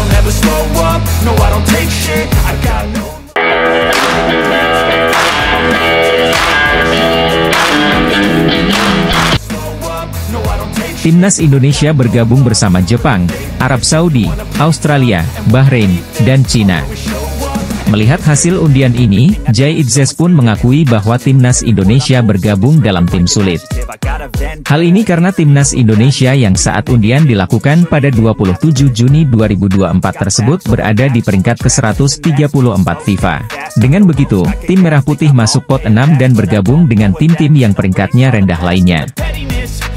I'll never slow up, no I don't take shit, I got no. Timnas Indonesia bergabung bersama Jepang, Arab Saudi, Australia, Bahrain, dan Cina. Melihat hasil undian ini, Jay Itzes pun mengakui bahwa Timnas Indonesia bergabung dalam tim sulit. Hal ini karena Timnas Indonesia yang saat undian dilakukan pada 27 Juni 2024 tersebut berada di peringkat ke-134 FIFA. Dengan begitu, tim Merah Putih masuk pot 6 dan bergabung dengan tim-tim yang peringkatnya rendah lainnya.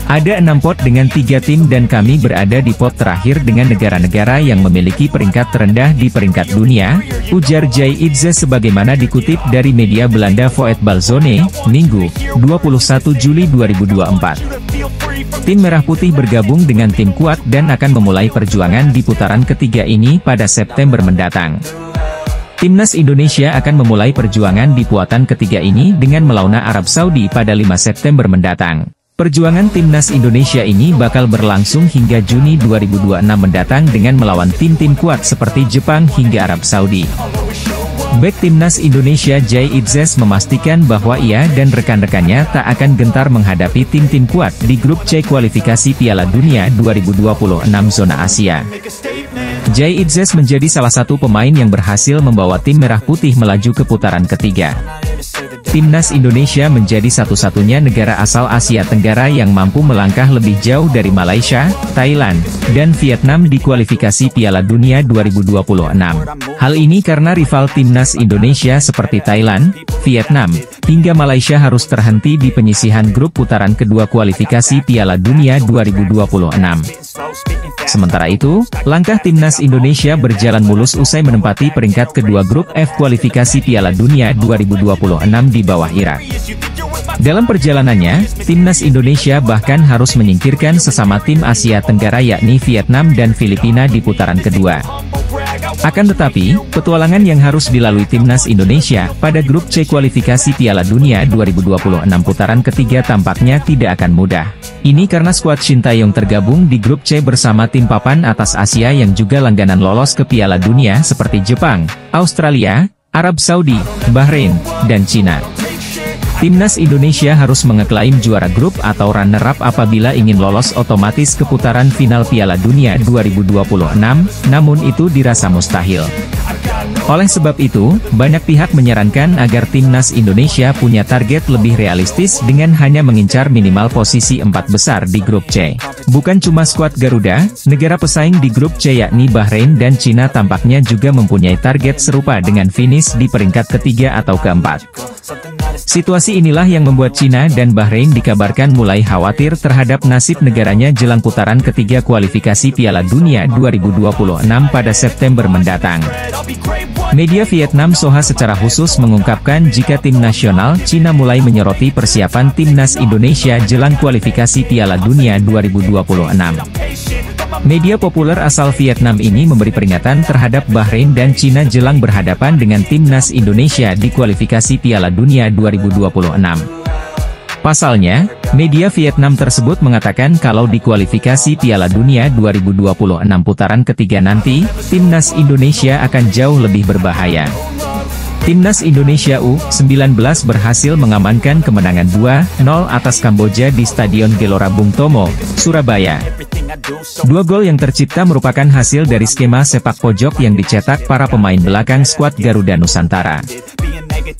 Ada 6 pot dengan 3 tim dan kami berada di pot terakhir dengan negara-negara yang memiliki peringkat terendah di peringkat dunia, ujar Jay Itzes sebagaimana dikutip dari media Belanda Voetbalzone, Minggu, 21 Juli 2024. Tim Merah Putih bergabung dengan tim kuat dan akan memulai perjuangan di putaran ketiga ini pada September mendatang. Timnas Indonesia akan memulai perjuangan di putaran ketiga ini dengan melawan Arab Saudi pada 5 September mendatang. Perjuangan Timnas Indonesia ini bakal berlangsung hingga Juni 2026 mendatang dengan melawan tim-tim kuat seperti Jepang hingga Arab Saudi. Bek Timnas Indonesia Jay Itzes memastikan bahwa ia dan rekan-rekannya tak akan gentar menghadapi tim-tim kuat di grup C kualifikasi Piala Dunia 2026 zona Asia. Jay Itzes menjadi salah satu pemain yang berhasil membawa tim Merah Putih melaju ke putaran ketiga. Timnas Indonesia menjadi satu-satunya negara asal Asia Tenggara yang mampu melangkah lebih jauh dari Malaysia, Thailand, dan Vietnam di kualifikasi Piala Dunia 2026. Hal ini karena rival Timnas Indonesia seperti Thailand, Vietnam, hingga Malaysia harus terhenti di penyisihan grup putaran kedua kualifikasi Piala Dunia 2026. Sementara itu, langkah Timnas Indonesia berjalan mulus usai menempati peringkat kedua grup F kualifikasi Piala Dunia 2026 di bawah Irak. Dalam perjalanannya, Timnas Indonesia bahkan harus menyingkirkan sesama tim Asia Tenggara yakni Vietnam dan Filipina di putaran kedua. Akan tetapi, petualangan yang harus dilalui Timnas Indonesia pada grup C kualifikasi Piala Dunia 2026 putaran ketiga tampaknya tidak akan mudah. Ini karena skuad Sintayong tergabung di grup C bersama tim papan atas Asia yang juga langganan lolos ke Piala Dunia seperti Jepang, Australia, Arab Saudi, Bahrain, dan Cina. Timnas Indonesia harus mengeklaim juara grup atau runner-up apabila ingin lolos otomatis ke putaran final Piala Dunia 2026, namun itu dirasa mustahil. Oleh sebab itu, banyak pihak menyarankan agar Timnas Indonesia punya target lebih realistis dengan hanya mengincar minimal posisi 4 besar di grup C. Bukan cuma skuad Garuda, negara pesaing di grup C yakni Bahrain dan Cina tampaknya juga mempunyai target serupa dengan finish di peringkat ketiga atau keempat. Situasi inilah yang membuat Cina dan Bahrain dikabarkan mulai khawatir terhadap nasib negaranya jelang putaran ketiga kualifikasi Piala Dunia 2026 pada September mendatang. Media Vietnam Soha secara khusus mengungkapkan jika tim nasional Cina mulai menyoroti persiapan Timnas Indonesia jelang kualifikasi Piala Dunia 2026. Media populer asal Vietnam ini memberi peringatan terhadap Bahrain dan Cina jelang berhadapan dengan Timnas Indonesia di kualifikasi Piala Dunia 2026. Pasalnya, media Vietnam tersebut mengatakan kalau di kualifikasi Piala Dunia 2026 putaran ketiga nanti, Timnas Indonesia akan jauh lebih berbahaya. Timnas Indonesia U19 berhasil mengamankan kemenangan 2-0 atas Kamboja di Stadion Gelora Bung Tomo, Surabaya. 2 gol yang tercipta merupakan hasil dari skema sepak pojok yang dicetak para pemain belakang skuad Garuda Nusantara.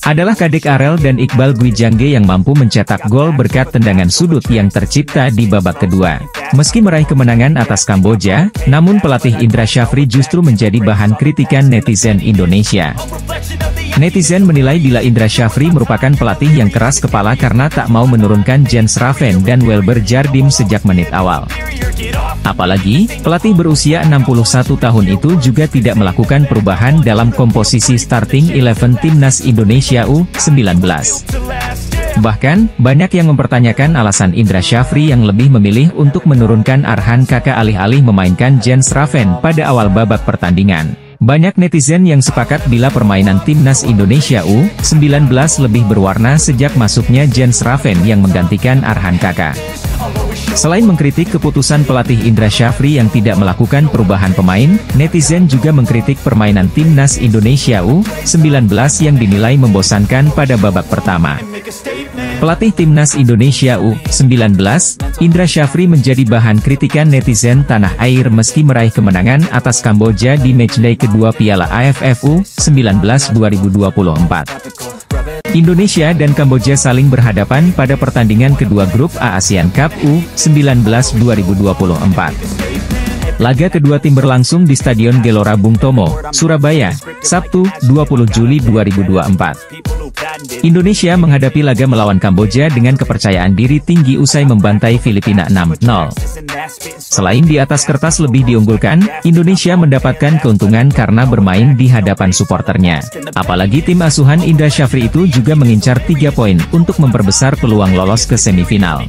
Adalah Kadek Arel dan Iqbal Gwijangge yang mampu mencetak gol berkat tendangan sudut yang tercipta di babak kedua. Meski meraih kemenangan atas Kamboja, namun pelatih Indra Syafri justru menjadi bahan kritikan netizen Indonesia. Netizen menilai bila Indra Syafri merupakan pelatih yang keras kepala karena tak mau menurunkan Jens Raven dan Welber Jardim sejak menit awal. Apalagi, pelatih berusia 61 tahun itu juga tidak melakukan perubahan dalam komposisi starting 11 Timnas Indonesia U19. Bahkan, banyak yang mempertanyakan alasan Indra Syafri yang lebih memilih untuk menurunkan Arhan Kakak alih-alih memainkan Jens Raven pada awal babak pertandingan. Banyak netizen yang sepakat bila permainan Timnas Indonesia U19 lebih berwarna sejak masuknya Jens Raven yang menggantikan Arhan Kakak. Selain mengkritik keputusan pelatih Indra Syafri yang tidak melakukan perubahan pemain, netizen juga mengkritik permainan timnas Indonesia U19 yang dinilai membosankan pada babak pertama. Pelatih timnas Indonesia U19, Indra Syafri menjadi bahan kritikan netizen tanah air meski meraih kemenangan atas Kamboja di matchday kedua Piala AFF U19 2024. Indonesia dan Kamboja saling berhadapan pada pertandingan kedua grup A ASEAN Cup U19 2024. Laga kedua tim berlangsung di Stadion Gelora Bung Tomo, Surabaya, Sabtu, 20 Juli 2024. Indonesia menghadapi laga melawan Kamboja dengan kepercayaan diri tinggi usai membantai Filipina 6-0. Selain di atas kertas lebih diunggulkan, Indonesia mendapatkan keuntungan karena bermain di hadapan suporternya. Apalagi tim asuhan Indra Syafri itu juga mengincar 3 poin untuk memperbesar peluang lolos ke semifinal.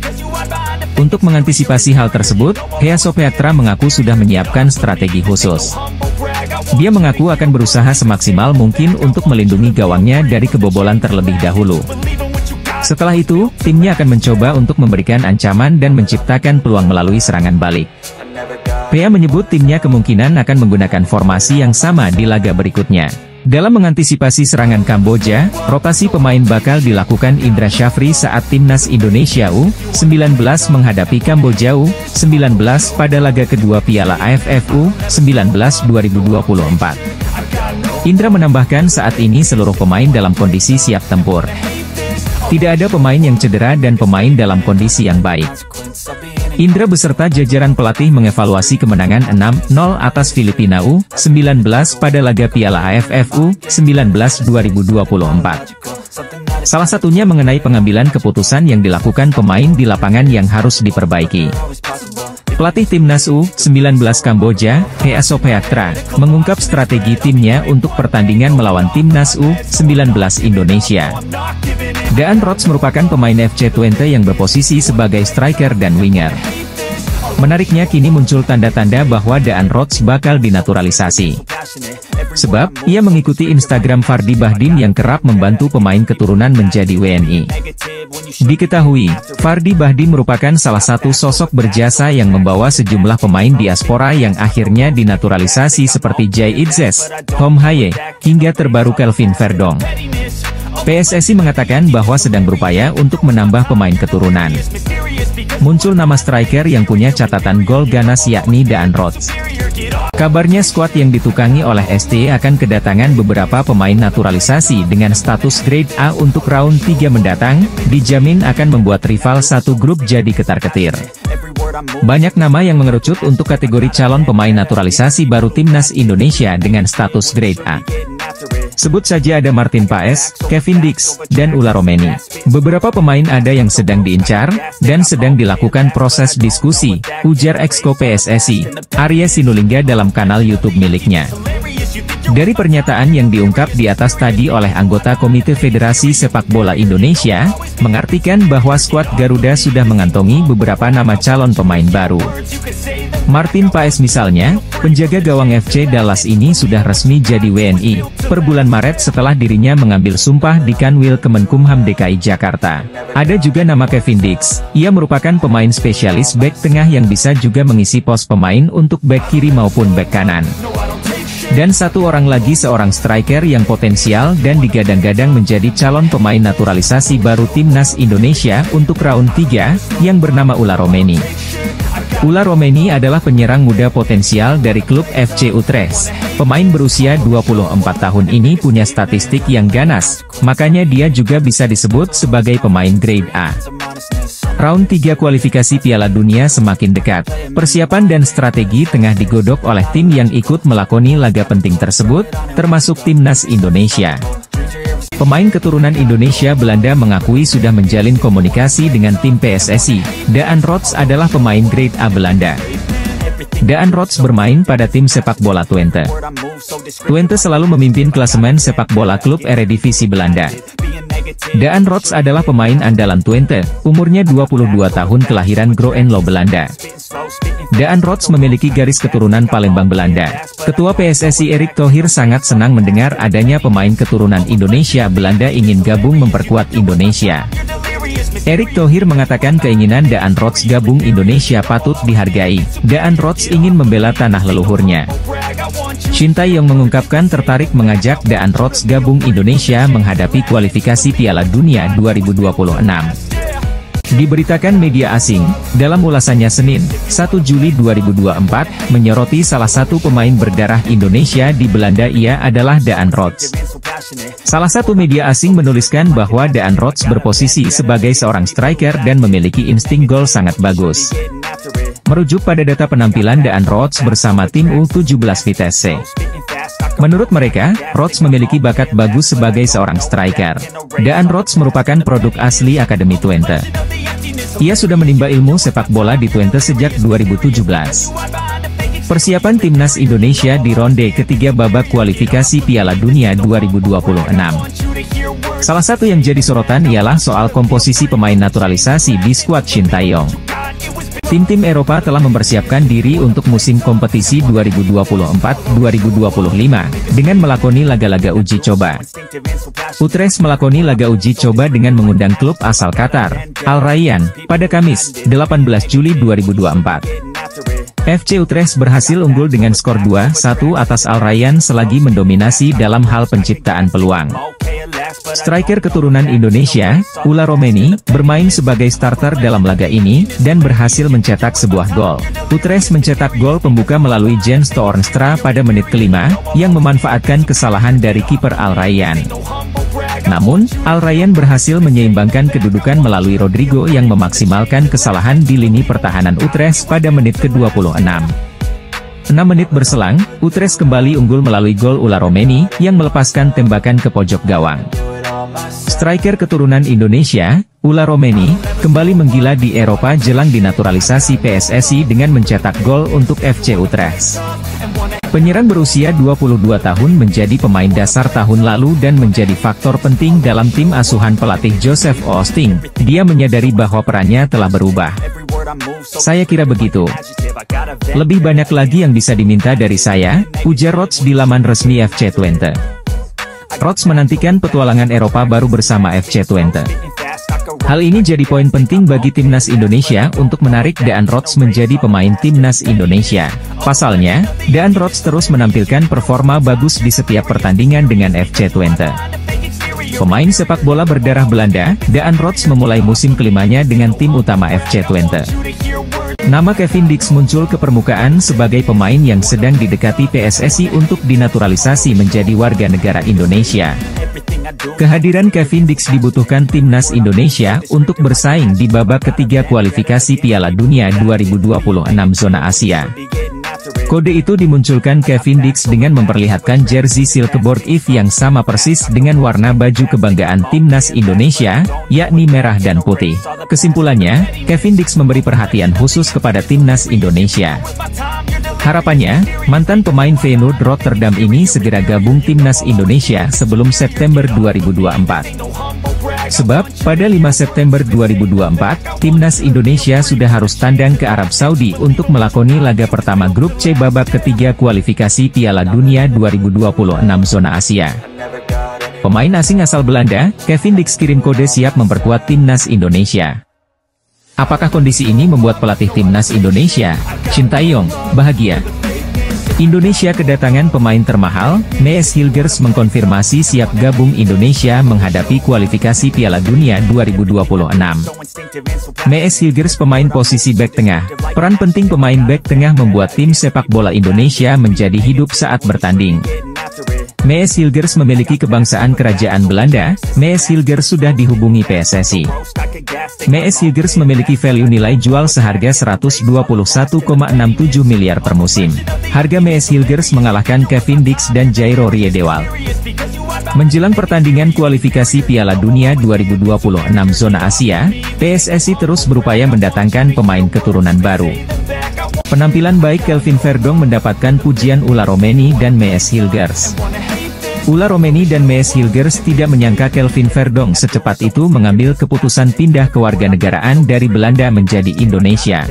Untuk mengantisipasi hal tersebut, Heasopeatra mengaku sudah menyiapkan strategi khusus. Dia mengaku akan berusaha semaksimal mungkin untuk melindungi gawangnya dari kebobolan terlebih dahulu. Setelah itu, timnya akan mencoba untuk memberikan ancaman dan menciptakan peluang melalui serangan balik. Pea menyebut timnya kemungkinan akan menggunakan formasi yang sama di laga berikutnya. Dalam mengantisipasi serangan Kamboja, rotasi pemain bakal dilakukan Indra Syafri saat timnas Indonesia U19 menghadapi Kamboja U19 pada laga kedua Piala AFF U19 2024. Indra menambahkan saat ini seluruh pemain dalam kondisi siap tempur. Tidak ada pemain yang cedera dan pemain dalam kondisi yang baik. Indra beserta jajaran pelatih mengevaluasi kemenangan 6-0 atas Filipina U19 pada laga Piala AFF U19 2024. Salah satunya mengenai pengambilan keputusan yang dilakukan pemain di lapangan yang harus diperbaiki. Pelatih timnas U19 Kamboja, Heasopeatra, mengungkap strategi timnya untuk pertandingan melawan timnas U19 Indonesia. Daan Rots merupakan pemain FC Twente yang berposisi sebagai striker dan winger. Menariknya kini muncul tanda-tanda bahwa Daan Rots bakal dinaturalisasi. Sebab, ia mengikuti Instagram Fardi Bahdim yang kerap membantu pemain keturunan menjadi WNI. Diketahui, Fardi Bahdim merupakan salah satu sosok berjasa yang membawa sejumlah pemain diaspora yang akhirnya dinaturalisasi seperti Jay Idzes, Hom Haye, hingga terbaru Kelvin Verdong. PSSI mengatakan bahwa sedang berupaya untuk menambah pemain keturunan. Muncul nama striker yang punya catatan gol ganas yakni Daan Rots. Kabarnya skuad yang ditukangi oleh ST akan kedatangan beberapa pemain naturalisasi dengan status grade A untuk round 3 mendatang, dijamin akan membuat rival satu grup jadi ketar-ketir. Banyak nama yang mengerucut untuk kategori calon pemain naturalisasi baru timnas Indonesia dengan status grade A. Sebut saja ada Martin Paes, Kevin Dix, dan Ula Romeni. Beberapa pemain ada yang sedang diincar, dan sedang dilakukan proses diskusi, ujar Exco PSSI, Arya Sinulinga dalam kanal YouTube miliknya. Dari pernyataan yang diungkap di atas tadi oleh anggota Komite Federasi Sepak Bola Indonesia, mengartikan bahwa skuad Garuda sudah mengantongi beberapa nama calon pemain baru. Martin Paes misalnya, penjaga gawang FC Dallas ini sudah resmi jadi WNI, per bulan Maret setelah dirinya mengambil sumpah di Kanwil Kemenkumham DKI Jakarta. Ada juga nama Kevin Dix, ia merupakan pemain spesialis bek tengah yang bisa juga mengisi pos pemain untuk bek kiri maupun bek kanan. Dan satu orang lagi seorang striker yang potensial dan digadang-gadang menjadi calon pemain naturalisasi baru timnas Indonesia untuk round 3, yang bernama Ula Romeni. Ula Romeni adalah penyerang muda potensial dari klub FC Utrecht. Pemain berusia 24 tahun ini punya statistik yang ganas, makanya dia juga bisa disebut sebagai pemain grade A. Round 3 kualifikasi Piala Dunia semakin dekat. Persiapan dan strategi tengah digodok oleh tim yang ikut melakoni laga penting tersebut, termasuk timnas Indonesia. Pemain keturunan Indonesia Belanda mengakui sudah menjalin komunikasi dengan tim PSSI. Daan Rots adalah pemain grade A Belanda. Daan Rots bermain pada tim sepak bola Twente. Twente selalu memimpin klasemen sepak bola klub Eredivisie Belanda. Daan Rots adalah pemain andalan Twente, umurnya 22 tahun kelahiran Groenlo, Belanda. Daan Rots memiliki garis keturunan Palembang, Belanda. Ketua PSSI Erick Thohir sangat senang mendengar adanya pemain keturunan Indonesia Belanda ingin gabung memperkuat Indonesia. Erick Thohir mengatakan keinginan Daan Rots gabung Indonesia patut dihargai. Daan Rots ingin membela tanah leluhurnya. Shin Tae-yong mengungkapkan tertarik mengajak Daan Rots gabung Indonesia menghadapi kualifikasi Piala Dunia 2026. Diberitakan media asing, dalam ulasannya Senin, 1 Juli 2024, menyoroti salah satu pemain berdarah Indonesia di Belanda ia adalah Daan Rots. Salah satu media asing menuliskan bahwa Daan Rots berposisi sebagai seorang striker dan memiliki insting gol sangat bagus. Merujuk pada data penampilan Daan Rots bersama tim U17 Vitesse. Menurut mereka, Rots memiliki bakat bagus sebagai seorang striker. Daan Rots merupakan produk asli Akademi Twente. Ia sudah menimba ilmu sepak bola di Twente sejak 2017. Persiapan timnas Indonesia di ronde ketiga babak kualifikasi Piala Dunia 2026. Salah satu yang jadi sorotan ialah soal komposisi pemain naturalisasi di skuad Shin Tae-yong. Tim-tim Eropa telah mempersiapkan diri untuk musim kompetisi 2024-2025, dengan melakoni laga-laga uji coba. Utrecht melakoni laga uji coba dengan mengundang klub asal Qatar, Al Rayyan, pada Kamis, 18 Juli 2024. FC Utrecht berhasil unggul dengan skor 2-1 atas Al Rayyan selagi mendominasi dalam hal penciptaan peluang. Striker keturunan Indonesia, Ula Romeni, bermain sebagai starter dalam laga ini, dan berhasil mencetak sebuah gol. Utrecht mencetak gol pembuka melalui Jens Toornstra pada menit kelima, yang memanfaatkan kesalahan dari kiper Al Rayyan. Namun, Al Rayyan berhasil menyeimbangkan kedudukan melalui Rodrigo yang memaksimalkan kesalahan di lini pertahanan Utrecht pada menit ke-26. 6 menit berselang, Utrecht kembali unggul melalui gol Ula Romeni, yang melepaskan tembakan ke pojok gawang. Striker keturunan Indonesia, Ula Romeni, kembali menggila di Eropa jelang dinaturalisasi PSSI dengan mencetak gol untuk FC Utrecht. Penyerang berusia 22 tahun menjadi pemain dasar tahun lalu dan menjadi faktor penting dalam tim asuhan pelatih Joseph Oosting. Dia menyadari bahwa perannya telah berubah. Saya kira begitu. Lebih banyak lagi yang bisa diminta dari saya, ujar Rots di laman resmi FC Twente. Rots menantikan petualangan Eropa baru bersama FC Twente. Hal ini jadi poin penting bagi timnas Indonesia untuk menarik Daan Rots menjadi pemain timnas Indonesia. Pasalnya, Daan Rots terus menampilkan performa bagus di setiap pertandingan dengan FC Twente. Pemain sepak bola berdarah Belanda, Daan Rots memulai musim kelimanya dengan tim utama FC Twente. Nama Kevin Dix muncul ke permukaan sebagai pemain yang sedang didekati PSSI untuk dinaturalisasi menjadi warga negara Indonesia. Kehadiran Kevin Dix dibutuhkan timnas Indonesia untuk bersaing di babak ketiga kualifikasi Piala Dunia 2026 zona Asia. Kode itu dimunculkan Kevin Dix dengan memperlihatkan jersey Silkeborg IV yang sama persis dengan warna baju kebanggaan timnas Indonesia, yakni merah dan putih. Kesimpulannya, Kevin Dix memberi perhatian khusus kepada timnas Indonesia. Harapannya, mantan pemain Feyenoord Rotterdam ini segera gabung timnas Indonesia sebelum September 2024. Sebab, pada 5 September 2024, timnas Indonesia sudah harus tandang ke Arab Saudi untuk melakoni laga pertama grup C babak ketiga kualifikasi Piala Dunia 2026 zona Asia. Pemain asing asal Belanda, Kevin Dix kirim kode siap memperkuat timnas Indonesia. Apakah kondisi ini membuat pelatih timnas Indonesia, Shin Tae-yong, bahagia? Indonesia kedatangan pemain termahal, Mees Hilgers mengkonfirmasi siap gabung Indonesia menghadapi kualifikasi Piala Dunia 2026. Mees Hilgers pemain posisi bek tengah. Peran penting pemain bek tengah membuat tim sepak bola Indonesia menjadi hidup saat bertanding. Mees Hilgers memiliki kebangsaan kerajaan Belanda. Mees Hilgers sudah dihubungi PSSI. Mees Hilgers memiliki value nilai jual seharga 121,67 miliar per musim. Harga Mees Hilgers mengalahkan Kevin Dix dan Jairo Riedewald. Menjelang pertandingan kualifikasi Piala Dunia 2026 zona Asia, PSSI terus berupaya mendatangkan pemain keturunan baru. Penampilan baik Kelvin Verdong mendapatkan pujian Ula Romeni dan Mees Hilgers. Ula Romeni dan Mees Hilgers tidak menyangka Kelvin Verdonk secepat itu mengambil keputusan pindah kewarganegaraan dari Belanda menjadi Indonesia.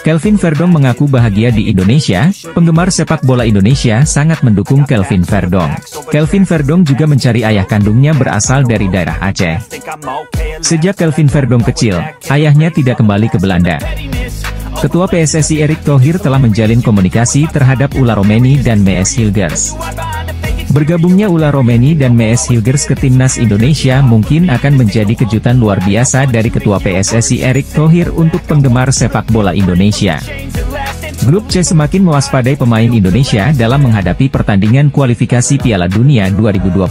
Kelvin Verdonk mengaku bahagia di Indonesia, penggemar sepak bola Indonesia sangat mendukung Kelvin Verdonk. Kelvin Verdonk juga mencari ayah kandungnya berasal dari daerah Aceh. Sejak Kelvin Verdonk kecil, ayahnya tidak kembali ke Belanda. Ketua PSSI Erick Thohir telah menjalin komunikasi terhadap Ula Romeni dan Mees Hilgers. Bergabungnya Ula Romeni dan Mees Hilgers ke timnas Indonesia mungkin akan menjadi kejutan luar biasa dari Ketua PSSI Erick Thohir untuk penggemar sepak bola Indonesia. Grup C semakin mewaspadai pemain Indonesia dalam menghadapi pertandingan kualifikasi Piala Dunia 2026.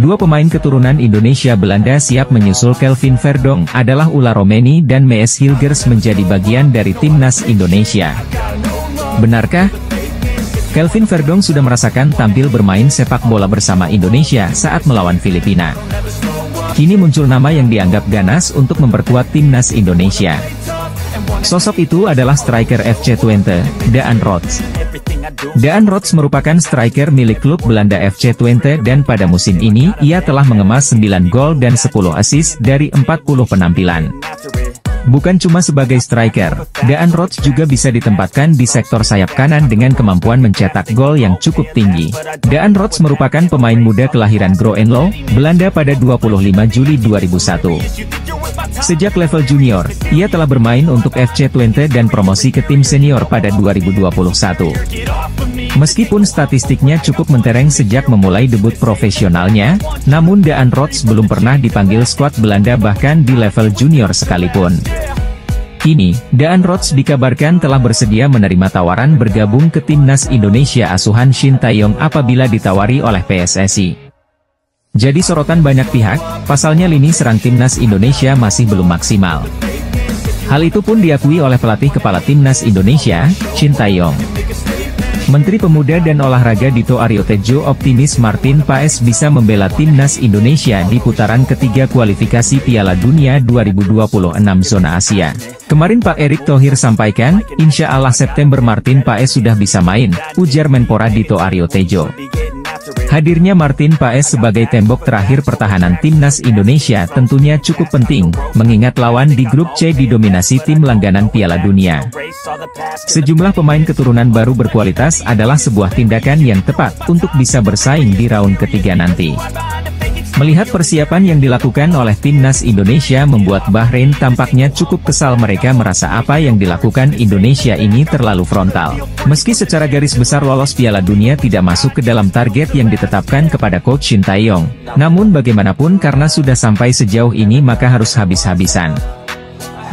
Dua pemain keturunan Indonesia Belanda siap menyusul Kelvin Verdonk adalah Ula Romeni dan Mees Hilgers menjadi bagian dari timnas Indonesia. Benarkah? Kelvin Verdonk sudah merasakan tampil bermain sepak bola bersama Indonesia saat melawan Filipina. Kini muncul nama yang dianggap ganas untuk memperkuat timnas Indonesia. Sosok itu adalah striker FC Twente, Daan Rots. Daan Rots merupakan striker milik klub Belanda FC Twente dan pada musim ini ia telah mengemas 9 gol dan 10 assist dari 40 penampilan. Bukan cuma sebagai striker, Daan Rots juga bisa ditempatkan di sektor sayap kanan dengan kemampuan mencetak gol yang cukup tinggi. Daan Rots merupakan pemain muda kelahiran Groenlo, Belanda pada 25 Juli 2001. Sejak level junior, ia telah bermain untuk FC Twente dan promosi ke tim senior pada 2021. Meskipun statistiknya cukup mentereng sejak memulai debut profesionalnya, namun Daan Rots belum pernah dipanggil skuad Belanda bahkan di level junior sekalipun. Kini, Daan Rots dikabarkan telah bersedia menerima tawaran bergabung ke timnas Indonesia asuhan Shin Tae-yong apabila ditawari oleh PSSI. Jadi sorotan banyak pihak, pasalnya lini serang timnas Indonesia masih belum maksimal. Hal itu pun diakui oleh pelatih kepala timnas Indonesia, Shin Tae-yong. Menteri Pemuda dan Olahraga Dito Aryo Tejo optimis Martin Paes bisa membela timnas Indonesia di putaran ketiga kualifikasi Piala Dunia 2026 zona Asia. Kemarin Pak Erick Thohir sampaikan, insya Allah September Martin Paes sudah bisa main, ujar Menpora Dito Aryo Tejo. Hadirnya Martin Paes sebagai tembok terakhir pertahanan timnas Indonesia tentunya cukup penting, mengingat lawan di grup C didominasi tim langganan Piala Dunia. Sejumlah pemain keturunan baru berkualitas adalah sebuah tindakan yang tepat untuk bisa bersaing di raun ketiga nanti. Melihat persiapan yang dilakukan oleh timnas Indonesia membuat Bahrain tampaknya cukup kesal, mereka merasa apa yang dilakukan Indonesia ini terlalu frontal. Meski secara garis besar lolos Piala Dunia tidak masuk ke dalam target yang ditetapkan kepada Coach Shin Tae-yong, namun bagaimanapun karena sudah sampai sejauh ini maka harus habis-habisan.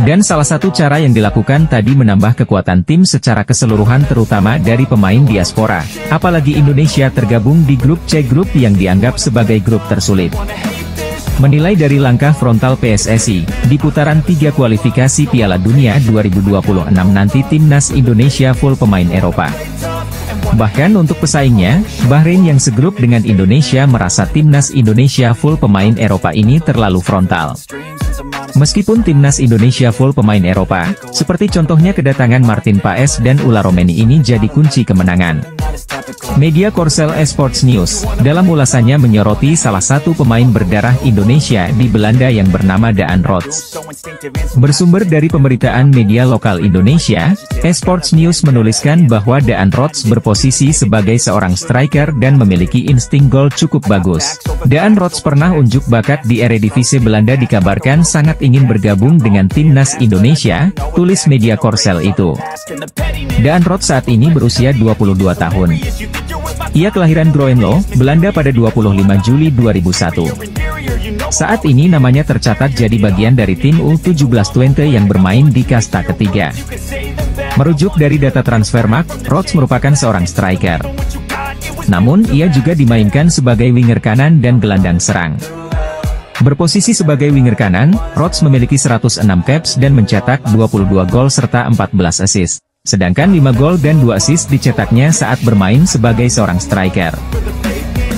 Dan salah satu cara yang dilakukan tadi menambah kekuatan tim secara keseluruhan terutama dari pemain diaspora, apalagi Indonesia tergabung di grup C, grup yang dianggap sebagai grup tersulit. Menilai dari langkah frontal PSSI, di putaran 3 kualifikasi Piala Dunia 2026 nanti timnas Indonesia full pemain Eropa. Bahkan untuk pesaingnya, Bahrain yang segrup dengan Indonesia merasa timnas Indonesia full pemain Eropa ini terlalu frontal. Meskipun timnas Indonesia full pemain Eropa, seperti contohnya kedatangan Martin Paes dan Ula Romeni ini jadi kunci kemenangan. Media Korsel Esports News, dalam ulasannya menyoroti salah satu pemain berdarah Indonesia di Belanda yang bernama Daan Rots. Bersumber dari pemberitaan media lokal Indonesia, Esports News menuliskan bahwa Daan Rots berposisi sebagai seorang striker dan memiliki insting gol cukup bagus. Daan Rots pernah unjuk bakat di Eredivisie Belanda, dikabarkan sangat ingin bergabung dengan timnas Indonesia, tulis media Korsel itu. Daan Rots saat ini berusia 22 tahun. Ia kelahiran Groenlo, Belanda pada 25 Juli 2001. Saat ini namanya tercatat jadi bagian dari tim U17 Twente yang bermain di kasta ketiga. Merujuk dari data Transfermarkt, Rots merupakan seorang striker. Namun ia juga dimainkan sebagai winger kanan dan gelandang serang. Berposisi sebagai winger kanan, Rots memiliki 106 caps dan mencetak 22 gol serta 14 assist. Sedangkan 5 gol dan 2 assist dicetaknya saat bermain sebagai seorang striker.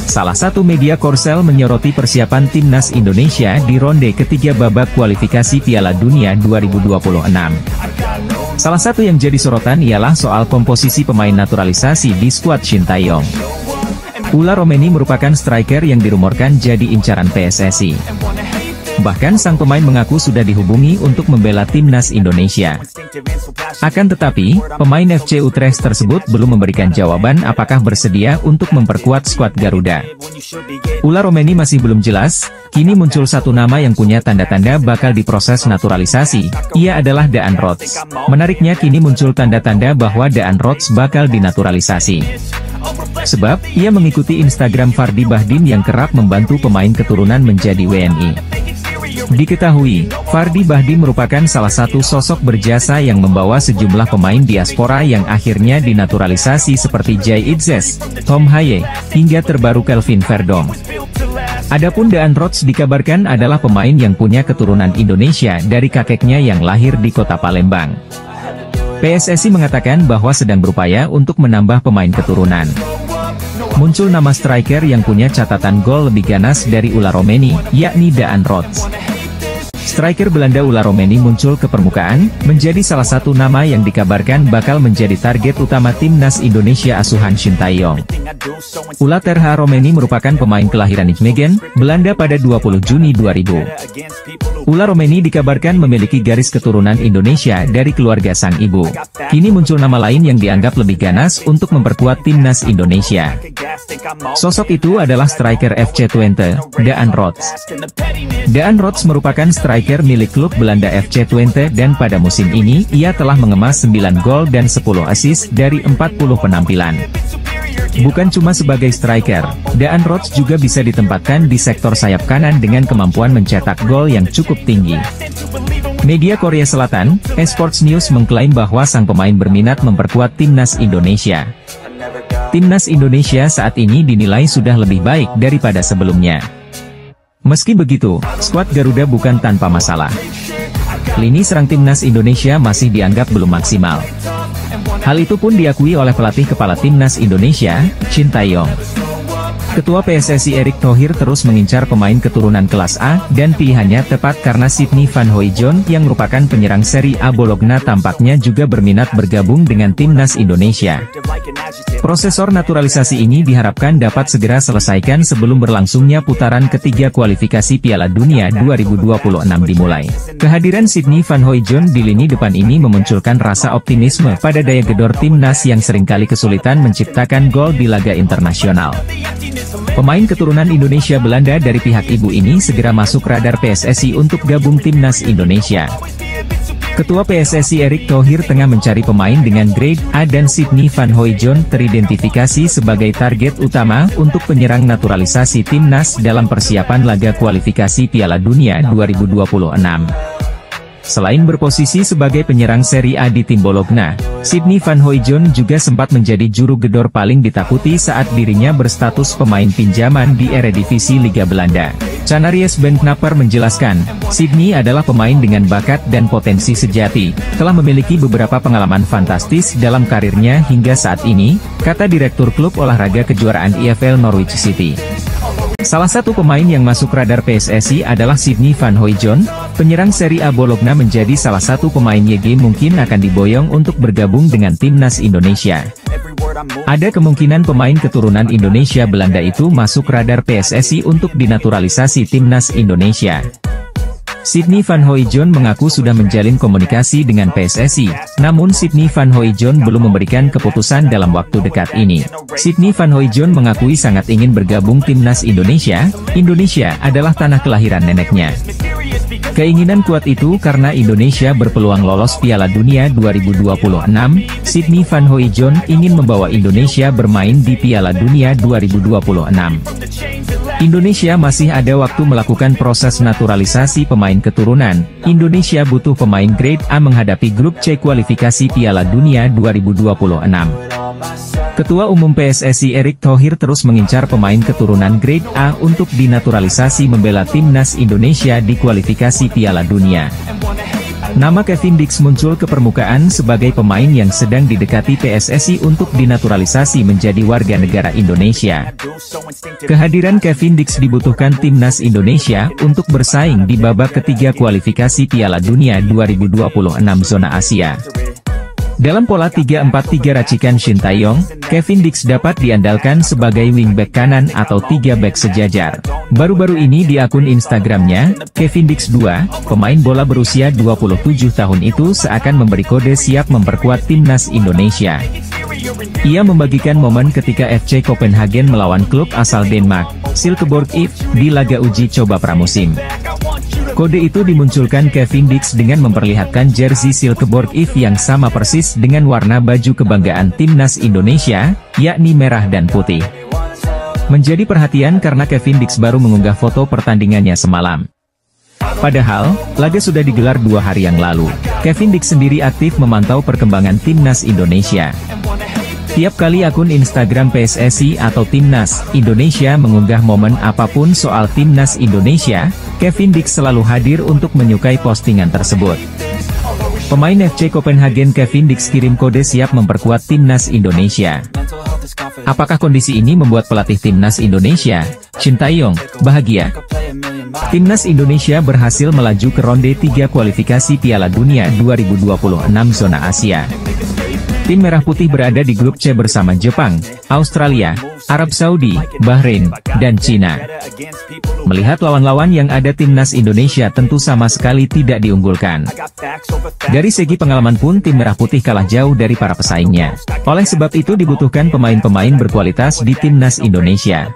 Salah satu media Korsel menyoroti persiapan timnas Indonesia di ronde ketiga babak kualifikasi Piala Dunia 2026. Salah satu yang jadi sorotan ialah soal komposisi pemain naturalisasi di skuad Shin Tae-yong. Ula Romeni merupakan striker yang dirumorkan jadi incaran PSSI. Bahkan sang pemain mengaku sudah dihubungi untuk membela timnas Indonesia. Akan tetapi, pemain FC Utrecht tersebut belum memberikan jawaban apakah bersedia untuk memperkuat skuad Garuda. Ula Romeni masih belum jelas, kini muncul satu nama yang punya tanda-tanda bakal diproses naturalisasi, ia adalah Daan Rots. Menariknya kini muncul tanda-tanda bahwa Daan Rots bakal dinaturalisasi. Sebab, ia mengikuti Instagram Fardy Bahdim yang kerap membantu pemain keturunan menjadi WNI. Diketahui, Fardy Bahdim merupakan salah satu sosok berjasa yang membawa sejumlah pemain diaspora yang akhirnya dinaturalisasi seperti Jay Itzes, Tom Haye, hingga terbaru Kelvin Verdong. Adapun Daan Rots dikabarkan adalah pemain yang punya keturunan Indonesia dari kakeknya yang lahir di kota Palembang. PSSI mengatakan bahwa sedang berupaya untuk menambah pemain keturunan. Muncul nama striker yang punya catatan gol lebih ganas dari Ula Romeni, yakni Daan Rots. Striker Belanda Ula Romeni muncul ke permukaan, menjadi salah satu nama yang dikabarkan bakal menjadi target utama timnas Indonesia asuhan Shin Tae-yong. Ula Terha Romeni merupakan pemain kelahiran Nijmegen, Belanda pada 20 Juni 2000. Ula Romeni dikabarkan memiliki garis keturunan Indonesia dari keluarga sang ibu. Kini muncul nama lain yang dianggap lebih ganas untuk memperkuat timnas Indonesia. Sosok itu adalah striker FC Twente, Daan Rots. Daan Rots merupakan striker milik klub Belanda FC Twente dan pada musim ini ia telah mengemas 9 gol dan 10 assist dari 40 penampilan. Bukan cuma sebagai striker, Daan Rots juga bisa ditempatkan di sektor sayap kanan dengan kemampuan mencetak gol yang cukup tinggi. Media Korea Selatan, Esports News mengklaim bahwa sang pemain berminat memperkuat timnas Indonesia. Timnas Indonesia saat ini dinilai sudah lebih baik daripada sebelumnya. Meski begitu, skuad Garuda bukan tanpa masalah. Lini serang timnas Indonesia masih dianggap belum maksimal. Hal itu pun diakui oleh pelatih kepala timnas Indonesia, Shin Tae-yong. Ketua PSSI Erick Thohir terus mengincar pemain keturunan kelas A, dan pilihannya tepat karena Sydney Van Hooijdonk yang merupakan penyerang Serie A Bologna tampaknya juga berminat bergabung dengan timnas Indonesia. Prosesor naturalisasi ini diharapkan dapat segera selesaikan sebelum berlangsungnya putaran ketiga kualifikasi Piala Dunia 2026 dimulai. Kehadiran Sydney Van Hooijdonk di lini depan ini memunculkan rasa optimisme pada daya gedor timnas yang seringkali kesulitan menciptakan gol di laga internasional. Pemain keturunan Indonesia Belanda dari pihak ibu ini segera masuk radar PSSI untuk gabung timnas Indonesia. Ketua PSSI Erick Thohir tengah mencari pemain dengan grade A dan Sydney Van Hooijdonk teridentifikasi sebagai target utama untuk penyerang naturalisasi timnas dalam persiapan laga kualifikasi Piala Dunia 2026. Selain berposisi sebagai penyerang Serie A di tim Bologna, Sydney Van Hooijdonk juga sempat menjadi juru gedor paling ditakuti saat dirinya berstatus pemain pinjaman di Eredivisie Liga Belanda. Canaries Ben Knapper menjelaskan, Sydney adalah pemain dengan bakat dan potensi sejati, telah memiliki beberapa pengalaman fantastis dalam karirnya hingga saat ini, kata Direktur Klub Olahraga Kejuaraan EFL Norwich City. Salah satu pemain yang masuk radar PSSI adalah Sydney Van Hooijdonk, penyerang Serie A Bologna menjadi salah satu pemain YG mungkin akan diboyong untuk bergabung dengan timnas Indonesia. Ada kemungkinan pemain keturunan Indonesia Belanda itu masuk radar PSSI untuk dinaturalisasi timnas Indonesia. Sydney Van Hooijdonk mengaku sudah menjalin komunikasi dengan PSSI, namun Sydney Van Hooijdonk belum memberikan keputusan dalam waktu dekat ini. Sydney Van Hooijdonk mengakui sangat ingin bergabung timnas Indonesia. Indonesia adalah tanah kelahiran neneknya. Keinginan kuat itu karena Indonesia berpeluang lolos Piala Dunia 2026, Sydney Van Hooijdonk ingin membawa Indonesia bermain di Piala Dunia 2026. Indonesia masih ada waktu melakukan proses naturalisasi pemain keturunan. Indonesia butuh pemain grade A menghadapi grup C kualifikasi Piala Dunia 2026. Ketua Umum PSSI Erick Thohir terus mengincar pemain keturunan grade A untuk dinaturalisasi membela timnas Indonesia di kualifikasi Piala Dunia. Nama Kevin Dix muncul ke permukaan sebagai pemain yang sedang didekati PSSI untuk dinaturalisasi menjadi warga negara Indonesia. Kehadiran Kevin Dix dibutuhkan timnas Indonesia untuk bersaing di babak ketiga kualifikasi Piala Dunia 2026 zona Asia. Dalam pola 3-4-3 racikan Shin Tae-yong, Kevin Dix dapat diandalkan sebagai wingback kanan atau 3 back sejajar. Baru-baru ini di akun Instagramnya, Kevin Dix 2, pemain bola berusia 27 tahun itu seakan memberi kode siap memperkuat timnas Indonesia. Ia membagikan momen ketika FC Copenhagen melawan klub asal Denmark, Silkeborg IF, di laga uji coba pramusim. Kode itu dimunculkan Kevin Dix dengan memperlihatkan jersey Silkeborg IF yang sama persis dengan warna baju kebanggaan timnas Indonesia, yakni merah dan putih. Menjadi perhatian karena Kevin Dix baru mengunggah foto pertandingannya semalam. Padahal, laga sudah digelar 2 hari yang lalu. Kevin Dix sendiri aktif memantau perkembangan timnas Indonesia. Tiap kali akun Instagram PSSI atau Timnas Indonesia mengunggah momen apapun soal Timnas Indonesia, Kevin Dix selalu hadir untuk menyukai postingan tersebut. Pemain FC Copenhagen Kevin Dix kirim kode siap memperkuat Timnas Indonesia. Apakah kondisi ini membuat pelatih Timnas Indonesia, Shin Tae-yong, bahagia? Timnas Indonesia berhasil melaju ke ronde 3 kualifikasi Piala Dunia 2026 zona Asia. Tim Merah Putih berada di grup C bersama Jepang, Australia, Arab Saudi, Bahrain, dan Cina. Melihat lawan-lawan yang ada timnas Indonesia tentu sama sekali tidak diunggulkan. Dari segi pengalaman pun tim Merah Putih kalah jauh dari para pesaingnya. Oleh sebab itu dibutuhkan pemain-pemain berkualitas di timnas Indonesia.